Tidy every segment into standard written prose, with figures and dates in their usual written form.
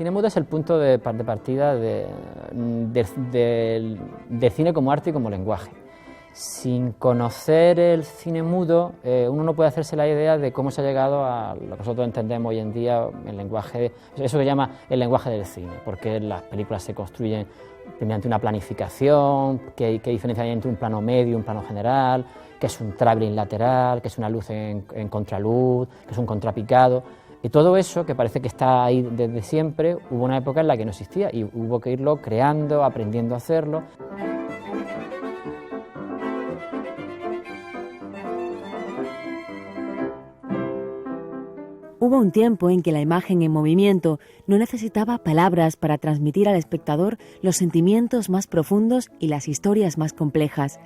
cine mudo es el punto de partida del cine como arte y como lenguaje. Sin conocer el cine mudo, uno no puede hacerse la idea de cómo se ha llegado a lo que nosotros entendemos hoy en día, el lenguaje, eso que llama el lenguaje del cine, porque las películas se construyen mediante una planificación, qué diferencia hay entre un plano medio y un plano general, que es un traveling lateral, que es una luz en contraluz, que es un contrapicado. Y todo eso, que parece que está ahí desde siempre, hubo una época en la que no existía y hubo que irlo creando, aprendiendo a hacerlo. Hubo un tiempo en que la imagen en movimiento no necesitaba palabras para transmitir al espectador los sentimientos más profundos y las historias más complejas.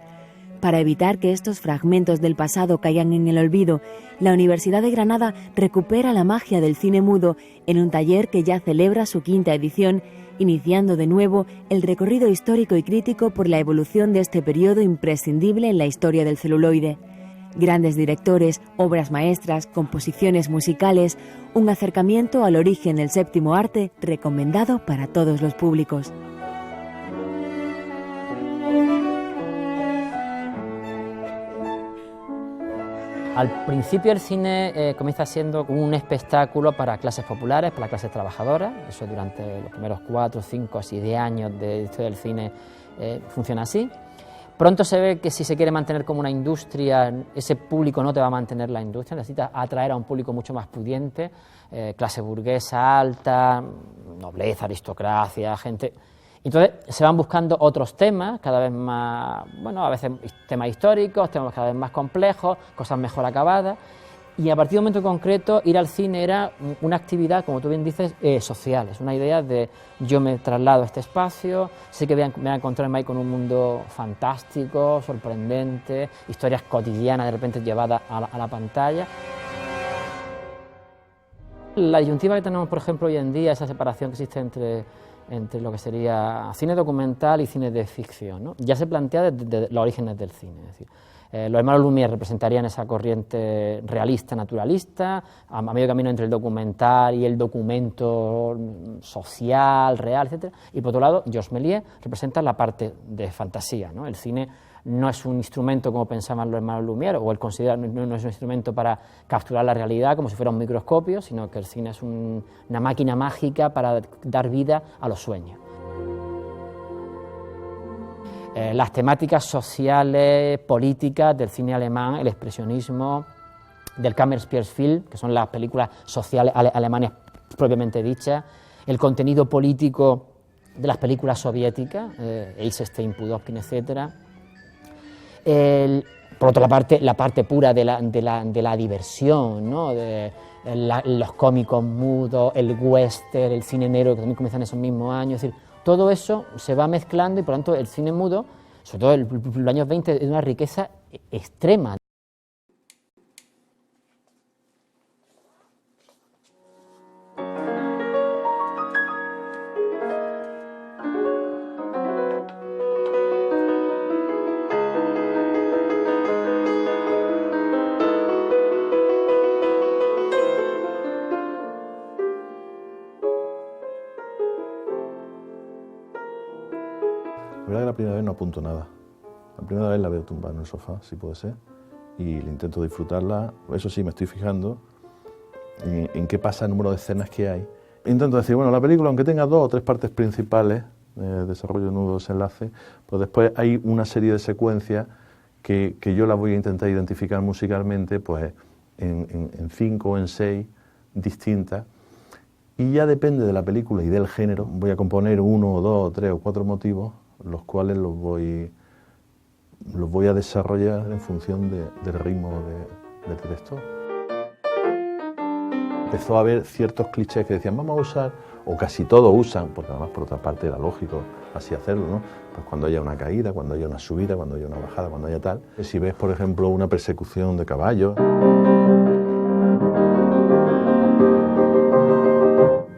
Para evitar que estos fragmentos del pasado caigan en el olvido, la Universidad de Granada recupera la magia del cine mudo en un taller que ya celebra su 5ª edición, iniciando de nuevo el recorrido histórico y crítico por la evolución de este periodo imprescindible en la historia del celuloide. Grandes directores, obras maestras, composiciones musicales, un acercamiento al origen del séptimo arte recomendado para todos los públicos. Al principio el cine comienza siendo como un espectáculo para clases populares, para clases trabajadoras. Eso durante los primeros 4, 5, así 10 años de historia del cine funciona así. Pronto se ve que si se quiere mantener como una industria, ese público no te va a mantener la industria, necesitas atraer a un público mucho más pudiente, clase burguesa alta, nobleza, aristocracia, gente. Entonces se van buscando otros temas, cada vez más, bueno, a veces temas históricos, temas cada vez más complejos, cosas mejor acabadas. Y a partir de un momento concreto, ir al cine era una actividad, como tú bien dices, social. Es una idea de yo me traslado a este espacio, sé que me voy a encontrarme ahí con un mundo fantástico, sorprendente, historias cotidianas de repente llevadas a la pantalla. La disyuntiva que tenemos, por ejemplo, hoy en día, esa separación que existe entre lo que sería cine documental y cine de ficción, ¿no? Ya se plantea desde los orígenes del cine. Es decir, los hermanos Lumière representarían esa corriente realista, naturalista, a medio camino entre el documental y el documento social, real, etc. Y por otro lado, Georges Méliès representa la parte de fantasía, ¿no? El cine no es un instrumento como pensaban los hermanos Lumière, o él considera no es un instrumento para capturar la realidad como si fuera un microscopio, sino que el cine es una máquina mágica para dar vida a los sueños. Las temáticas sociales, políticas del cine alemán, el expresionismo, del Kammerspielfilm, que son las películas sociales alemanas propiamente dichas, el contenido político de las películas soviéticas, Eisenstein, Pudovkin, etc. Por otra parte, la parte pura de la diversión, ¿no? Los cómicos mudos, el western, el cine negro, que también comienzan en esos mismos años. Es decir, todo eso se va mezclando y por lo tanto el cine mudo, sobre todo en los años 20, es de una riqueza extrema. La verdad que la primera vez no apunto nada. La primera vez la veo tumbada en el sofá, si puede ser, y intento disfrutarla. Eso sí, me estoy fijando en qué pasa el número de escenas que hay. Intento decir, bueno, la película, aunque tenga 2 o 3 partes principales, desarrollo, nudos, enlaces, pues después hay una serie de secuencias que yo las voy a intentar identificar musicalmente pues en 5 o en 6 distintas. Y ya depende de la película y del género, voy a componer 1 o 2 o 3 o 4 motivos, los cuales los voy a desarrollar en función del ritmo del director. Empezó a haber ciertos clichés que decían vamos a usar, o casi todos usan, porque además por otra parte era lógico así hacerlo, ¿no? Pues cuando haya una caída, cuando haya una subida, cuando haya una bajada, cuando haya tal. Si ves, por ejemplo, una persecución de caballos,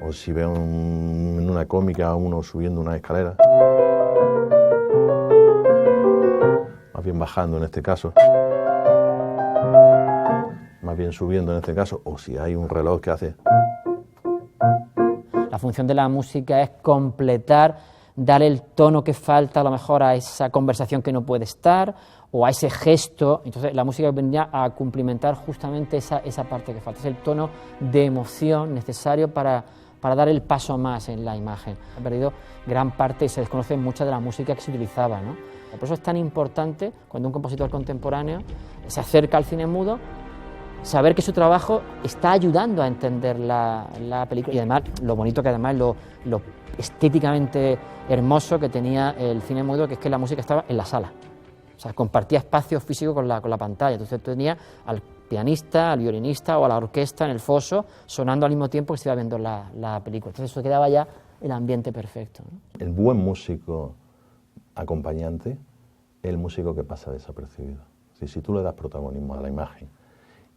o si ves en una cómica a uno subiendo una escalera, más bien bajando en este caso, más bien subiendo en este caso, o si hay un reloj que hace. La función de la música es completar, dar el tono que falta a lo mejor a esa conversación que no puede estar o a ese gesto. Entonces la música vendría a cumplimentar justamente esa parte que falta, es el tono de emoción necesario para dar el paso más en la imagen. Ha perdido gran parte y se desconoce mucha de la música que se utilizaba, ¿no? Por eso es tan importante cuando un compositor contemporáneo se acerca al cine mudo, saber que su trabajo está ayudando a entender la película y además lo bonito que además lo estéticamente hermoso que tenía el cine mudo, que es que la música estaba en la sala, o sea, compartía espacio físico con la pantalla, entonces tú tenías al pianista, al violinista o a la orquesta en el foso sonando al mismo tiempo que se iba viendo la película, entonces eso quedaba ya el ambiente perfecto, ¿no? El buen músico acompañante es el músico que pasa desapercibido. Si tú le das protagonismo a la imagen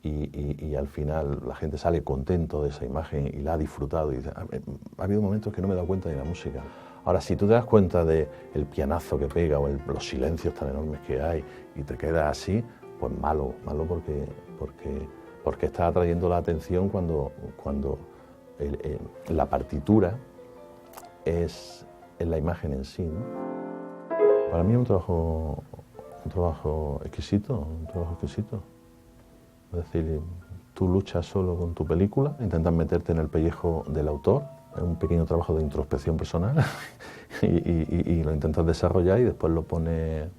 y al final la gente sale contento de esa imagen y la ha disfrutado y dice, ha habido momentos que no me he dado cuenta de la música. Ahora, si tú te das cuenta del pianazo que pega o los silencios tan enormes que hay y te quedas así, pues malo porque está atrayendo la atención cuando la partitura es la imagen en sí, ¿no? Para mí es un trabajo exquisito, Es decir, tú luchas solo con tu película, intentas meterte en el pellejo del autor, es un pequeño trabajo de introspección personal y lo intentas desarrollar y después lo pones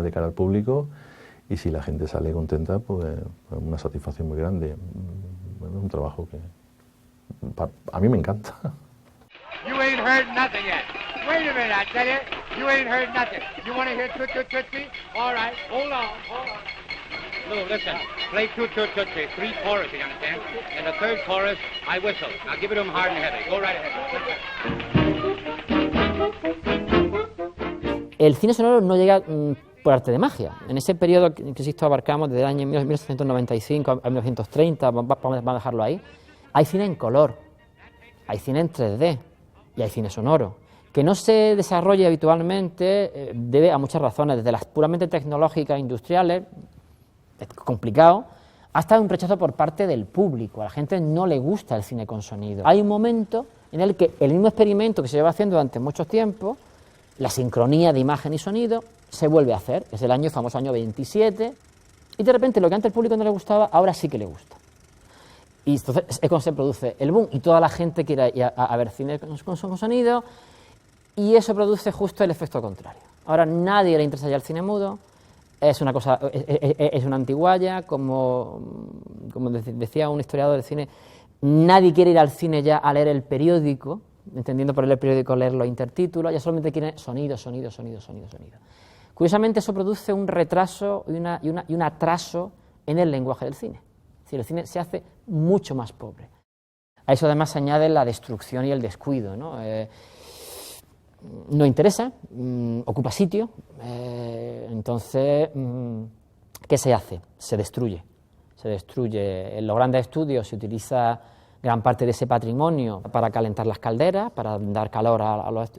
de cara al público y si la gente sale contenta, pues es una satisfacción muy grande. Es un trabajo que a mí me encanta. You ain't heard nothing yet. Wait a minute, I tell you, you ain't heard nothing. You want to hear Toot Toot Tootsie? All right, hold on. No, listen, play Toot Toot Tootsie, 3 choruses, you understand? And the 3rd chorus, I whistle. Now give it to them hard and heavy. Go right ahead. El cine sonoro no llega por arte de magia. En ese periodo que insisto abarcamos desde el año 1995 a 1930, vamos a dejarlo ahí, hay cine en color, hay cine en 3D y hay cine sonoro. Que no se desarrolle habitualmente debe a muchas razones, desde las puramente tecnológicas, industriales, es complicado, hasta un rechazo por parte del público. A la gente no le gusta el cine con sonido. Hay un momento en el que el mismo experimento que se lleva haciendo durante mucho tiempo, la sincronía de imagen y sonido, se vuelve a hacer. Es el famoso año 27, y de repente lo que antes al público no le gustaba, ahora sí que le gusta. Y entonces es cuando se produce el boom, y toda la gente quiere ir a ver cine con sonido, y eso produce justo el efecto contrario. Ahora nadie le interesa ya el cine mudo, es una cosa, es una antigualla, como decía un historiador del cine, nadie quiere ir al cine ya a leer el periódico, entendiendo por el periódico leer los intertítulos, ya solamente quiere sonido. Curiosamente eso produce un retraso y un atraso en el lenguaje del cine. Es decir, el cine se hace mucho más pobre. A eso además se añade la destrucción y el descuido, ¿no? No interesa, ocupa sitio, entonces, ¿qué se hace? Se destruye. En los grandes estudios se utiliza gran parte de ese patrimonio para calentar las calderas, para dar calor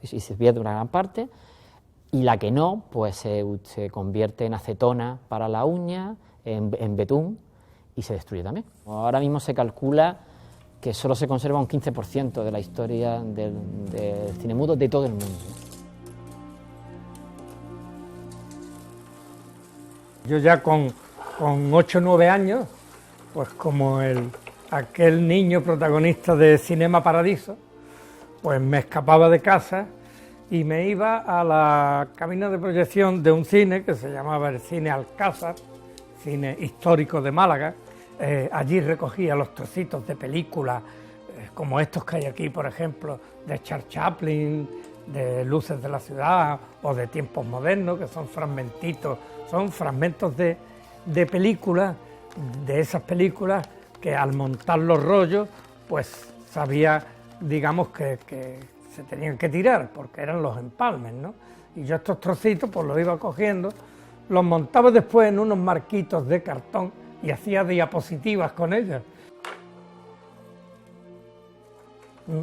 y se pierde una gran parte, y la que no, pues se convierte en acetona para la uña, en betún, y se destruye también. Ahora mismo se calcula que solo se conserva un 15% de la historia del cine mudo de todo el mundo. Yo ya con 8 o 9 años, pues como aquel niño protagonista de Cinema Paradiso, pues me escapaba de casa y me iba a la cabina de proyección de un cine que se llamaba el Cine Alcázar, cine histórico de Málaga. Allí recogía los trocitos de películas, como estos que hay aquí, por ejemplo, de Charles Chaplin, de Luces de la Ciudad o de Tiempos Modernos, que son fragmentos de películas, de esas películas que al montar los rollos, pues sabía, digamos, que se tenían que tirar, porque eran los empalmes, ¿no? Y yo estos trocitos pues los iba cogiendo, los montaba después en unos marquitos de cartón y hacía diapositivas con ellas.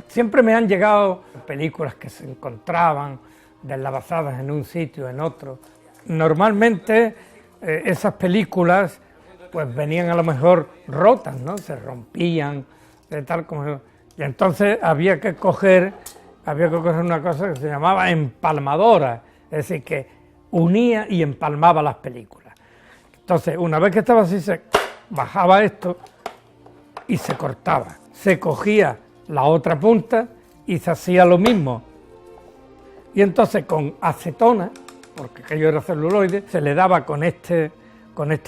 Siempre me han llegado películas que se encontraban deslavazadas en un sitio, en otro. Normalmente esas películas pues venían a lo mejor rotas, ¿no? Se rompían, tal como... Y entonces había que coger una cosa que se llamaba empalmadora, es decir, que unía y empalmaba las películas. Entonces, una vez que estaba así, se bajaba esto y se cortaba. Se cogía la otra punta y se hacía lo mismo. Y entonces con acetona, porque aquello era celuloide, se le daba con este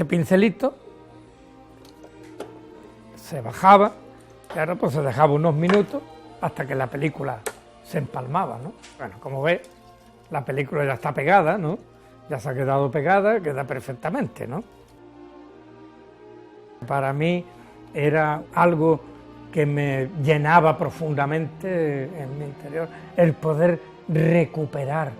pincelito, se bajaba y ahora pues se dejaba unos minutos hasta que la película se empalmaba, ¿no? Bueno, como ves, la película ya está pegada, ¿no? Ya se ha quedado pegada, queda perfectamente, ¿no? Para mí era algo que me llenaba profundamente en mi interior, el poder recuperar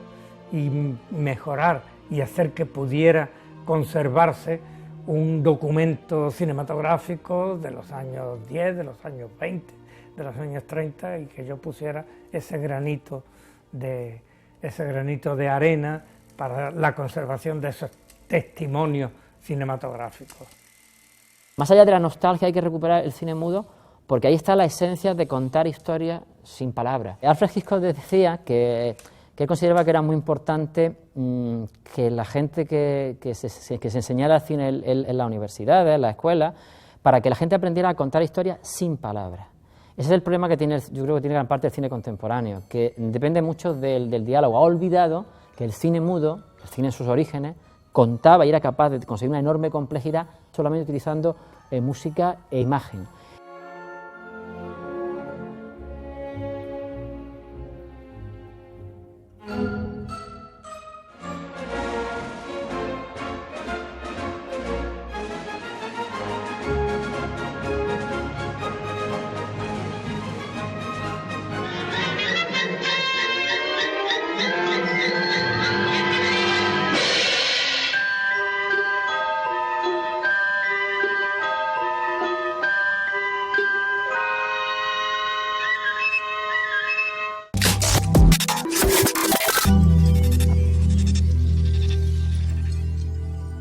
y mejorar y hacer que pudiera conservarse un documento cinematográfico de los años 10, de los años 20, de los años 30 y que yo pusiera ese granito de arena para la conservación de esos testimonios cinematográficos. Más allá de la nostalgia hay que recuperar el cine mudo porque ahí está la esencia de contar historias sin palabras. Alfred Hitchcock decía que él consideraba que era muy importante que la gente que se enseñara cine en la universidad, en la escuela, para que la gente aprendiera a contar historias sin palabras. Ese es el problema que tiene, yo creo que tiene gran parte del cine contemporáneo, que depende mucho del diálogo. Ha olvidado que el cine mudo, el cine en sus orígenes, contaba y era capaz de conseguir una enorme complejidad solamente utilizando música e imagen.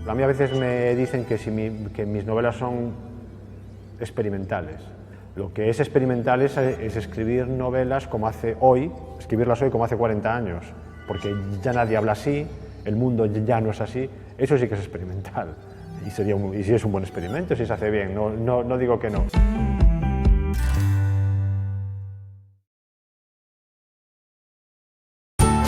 A mí a veces me dicen que mis novelas son experimentales. Lo que es experimental es escribir novelas como hace hoy, escribirlas hoy como hace 40 años, porque ya nadie habla así, el mundo ya no es así, eso sí que es experimental. Y si es un buen experimento, si se hace bien, no digo que no.